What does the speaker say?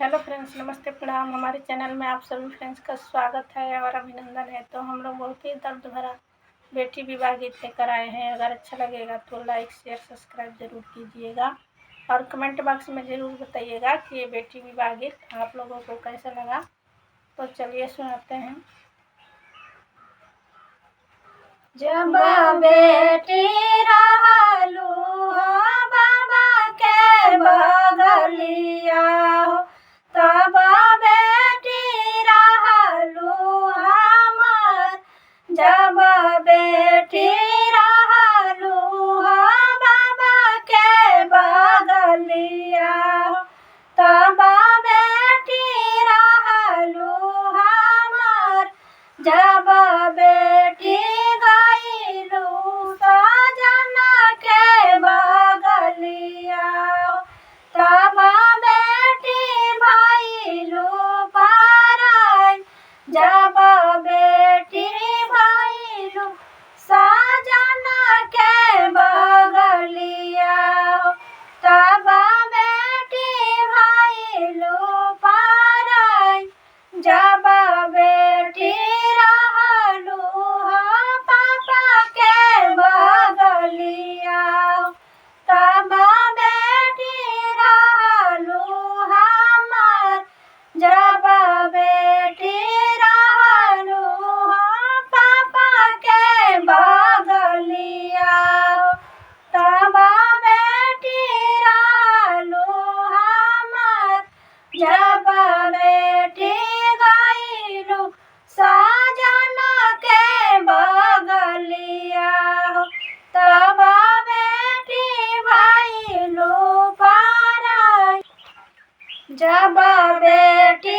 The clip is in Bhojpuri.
हेलो फ्रेंड्स, नमस्ते प्रणाम। हमारे चैनल में आप सभी फ्रेंड्स का स्वागत है और अभिनंदन है। तो हम लोग बहुत ही दर्द भरा बेटी विवाह गीत लेकर आए हैं। अगर अच्छा लगेगा तो लाइक शेयर सब्सक्राइब ज़रूर कीजिएगा और कमेंट बॉक्स में ज़रूर बताइएगा कि ये बेटी विवाह गीत आप लोगों को कैसा लगा। तो चलिए सुनाते हैं। जब बेटी रहलू हो बाबा के बगलिया हो, तब बेटी रहलू हमार। जब बेटी रहलू हो बाबा के बगलिया हो, तब बेटी रहलू हमार। जब बेटी गईलू सजना के बगलिया हो, तब बेटी भइलू पराई। जब बेटी भइलू सजना के बगलिया हो, तब बेटी भइलू पराई। जब बेटी रहलू हो पापा के बगलिया हो, तब बेटी रहलू हमार। जब बेटी रहलू हो पापा के बगलिया हो, तब बेटी रहलू हमार। जब बेटी गईलू सजना के बगलिया हो, तब बेटी भइलू पराई। जब बेटी